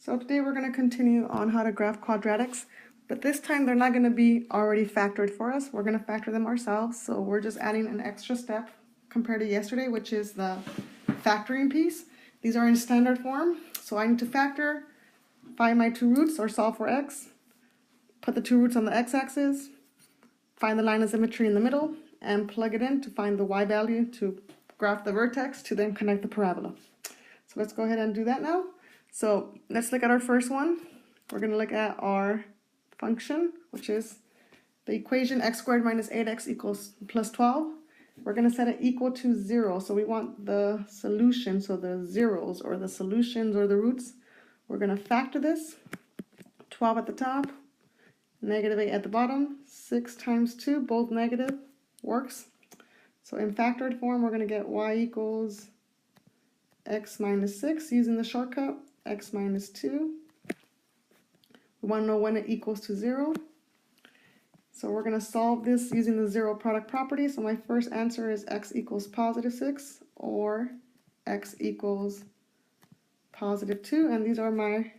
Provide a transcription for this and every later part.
So today we're going to continue on how to graph quadratics, but this time they're not going to be already factored for us. We're going to factor them ourselves, so we're just adding an extra step compared to yesterday, which is the factoring piece. These are in standard form, so I need to factor, find my two roots or solve for x, put the two roots on the x-axis, find the line of symmetry in the middle, and plug it in to find the y value to graph the vertex to then connect the parabola. So let's go ahead and do that now. So let's look at our first one. We're going to look at our function, which is the equation x squared minus 8x equals plus 12. We're going to set it equal to 0. So we want the solution, so the zeros or the solutions or the roots. We're going to factor this. 12 at the top, negative 8 at the bottom, 6 times 2, both negative, works. So in factored form, we're going to get y equals x minus 6 using the shortcut, x minus 2. We want to know when it equals to 0. So we're going to solve this using the zero product property. So my first answer is x equals positive 6 or x equals positive 2. And these are my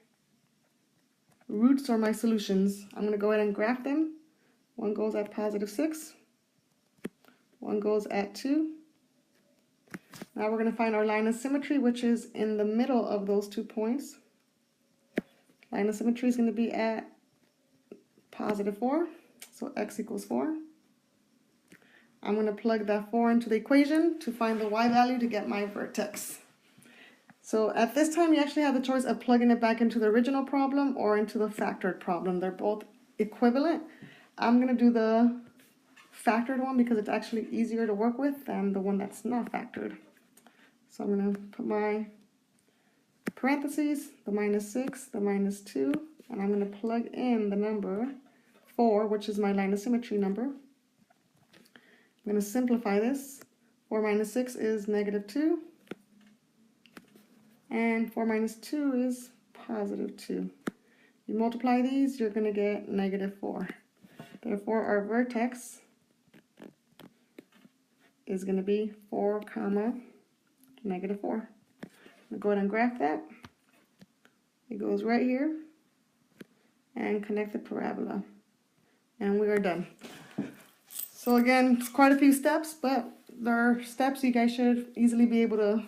roots or my solutions. I'm going to go ahead and graph them. One goes at positive 6. One goes at 2. Now we're going to find our line of symmetry, which is in the middle of those 2 points. Line of symmetry is going to be at positive 4, so x equals 4. I'm going to plug that 4 into the equation to find the y value to get my vertex. So at this time, you actually have the choice of plugging it back into the original problem or into the factored problem. They're both equivalent. I'm going to do the factored one because it's actually easier to work with than the one that's not factored. So I'm going to put my parentheses, the minus 6, the minus 2, and I'm going to plug in the number 4, which is my line of symmetry number. I'm going to simplify this. 4 minus 6 is negative 2, and 4 minus 2 is positive 2. You multiply these, you're going to get negative 4. Therefore, our vertex is going to be 4 comma negative 4. I'm going to go ahead and graph that. It goes right here and connect the parabola. And we are done. So again, it's quite a few steps, but there are steps you guys should easily be able to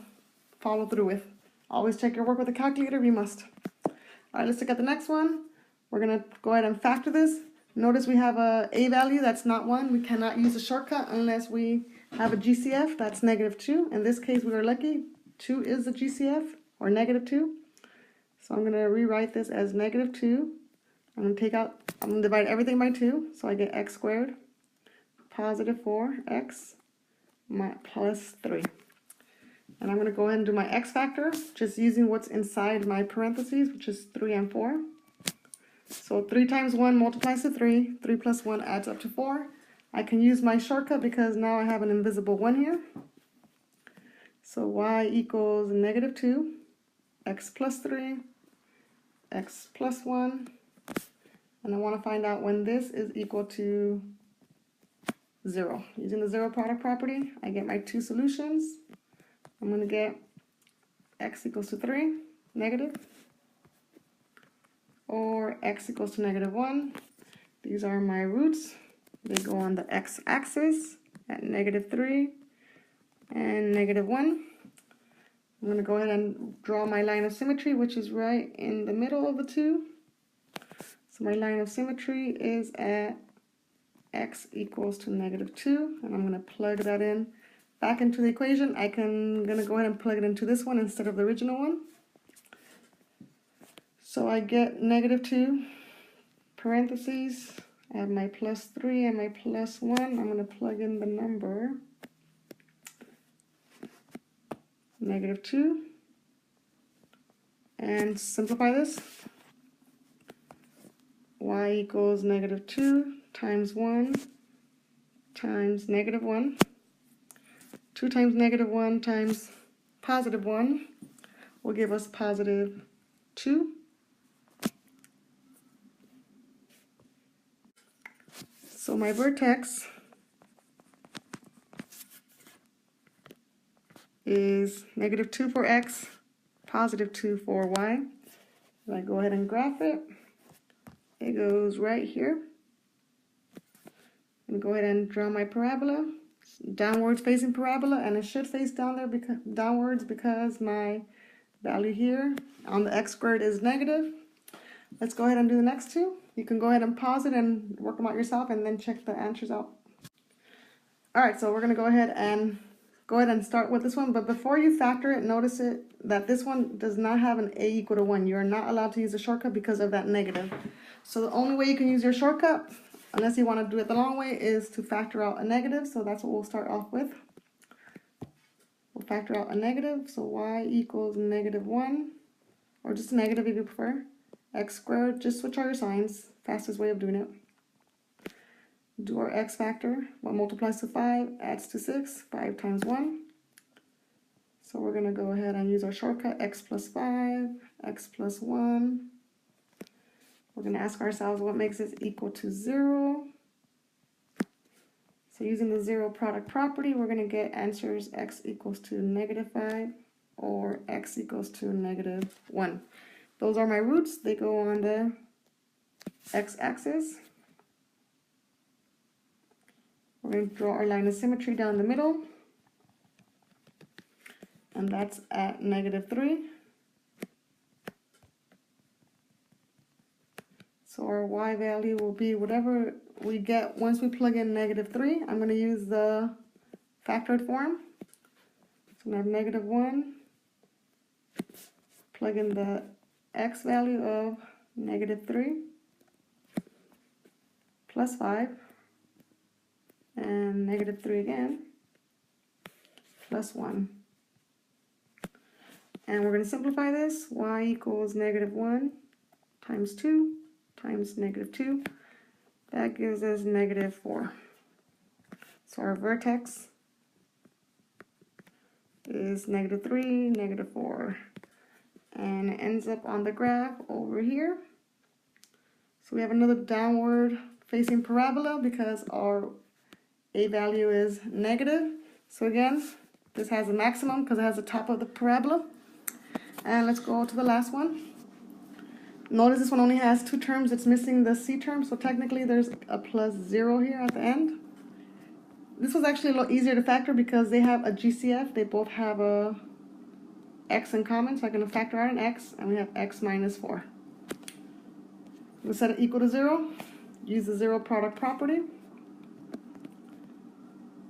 follow through with. Always check your work with a calculator if you must. All right, let's look at the next one. We're going to go ahead and factor this. Notice we have a value that's not 1. We cannot use a shortcut unless we have a GCF that's negative 2. In this case, we were lucky. 2 is the GCF, or negative 2. So I'm going to rewrite this as negative 2. I'm going to divide everything by 2. So I get x squared positive 4x plus 3. And I'm going to go ahead and do my x factor, just using what's inside my parentheses, which is 3 and 4. So 3 times 1 multiplies to 3. 3 plus 1 adds up to 4. I can use my shortcut because now I have an invisible 1 here. So y equals negative 2, x plus 3, x plus 1. And I want to find out when this is equal to 0. Using the zero product property, I get my two solutions. I'm going to get x equals to 3, negative, or x equals to negative 1. These are my roots. They go on the x-axis at negative 3 and negative 1. I'm going to go ahead and draw my line of symmetry, which is right in the middle of the two. So my line of symmetry is at x equals to negative 2, and I'm going to plug that in back into the equation. I'm going to go ahead and plug it into this one instead of the original one. So I get negative 2, parentheses, I have my plus 3 and my plus 1. I'm going to plug in the number negative 2 and simplify this. Y equals negative 2 times 1 times negative 1. 2 times negative 1 times positive 1 will give us positive 2. So my vertex is negative 2 for x, positive 2 for y. If I go ahead and graph it, it goes right here. I'm going to go ahead and draw my parabola, downwards facing parabola, and it should face downwards because my value here on the x squared is negative. Let's go ahead and do the next two. You can go ahead and pause it and work them out yourself and then check the answers out. Alright, so we're going to go ahead and start with this one, but before you factor it, notice that this one does not have an a equal to 1. You are not allowed to use a shortcut because of that negative. So the only way you can use your shortcut, unless you want to do it the long way, is to factor out a negative. So that's what we'll start off with. We'll factor out a negative, so y equals -1, or just a negative if you prefer. X squared, just switch all your signs, fastest way of doing it. Do our x factor. 1 multiplies to 5, adds to 6, 5 times 1. So we're going to go ahead and use our shortcut, x plus 5, x plus 1. We're going to ask ourselves what makes this equal to 0. So using the zero product property, we're going to get answers x equals to -5 or x equals to -1. Those are my roots. They go on the x-axis. We're going to draw our line of symmetry down the middle. And that's at -3. So our y value will be whatever we get once we plug in -3. I'm going to use the factored form. So I'm going to have -1. Plug in the x value of -3 plus 5. And -3 again plus 1. And we're going to simplify this. Y equals -1 times 2 times -2. That gives us -4. So our vertex is -3, -4. And it ends up on the graph over here. So we have another downward facing parabola because our a value is negative. So again, this has a maximum because it has the top of the parabola. And let's go to the last one. Notice this one only has 2 terms. It's missing the c term, so technically there's a +0 here at the end. This was actually a lot easier to factor because they have a GCF. They both have a x in common, so I'm going to factor out an x, and we have x minus 4. We'll set it equal to 0. Use the zero product property.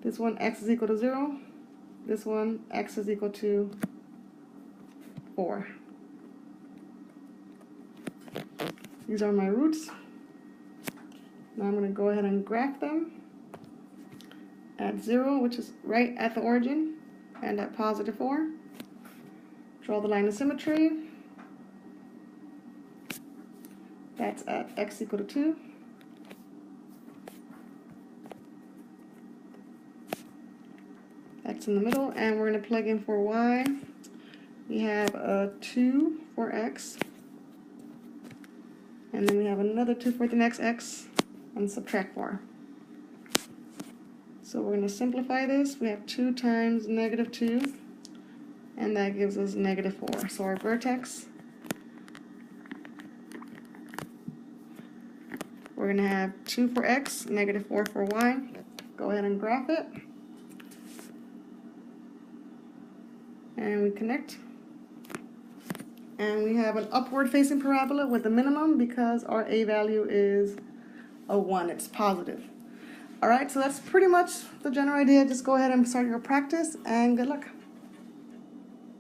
This one, x is equal to 0. This one, x is equal to 4. These are my roots. Now I'm going to go ahead and graph them at 0, which is right at the origin, and at +4. Draw the line of symmetry. That's at x equal to 2. That's in the middle, and we're going to plug in for y. We have a 2 for x, and then we have another 2 for the next x, and subtract 4. So we're going to simplify this. We have 2 times -2, and that gives us -4. So our vertex, we're going to have 2 for x, -4 for y. Go ahead and graph it. And we connect. And we have an upward facing parabola with a minimum because our a value is a 1. It's positive. Alright, so that's pretty much the general idea. Just go ahead and start your practice, and good luck.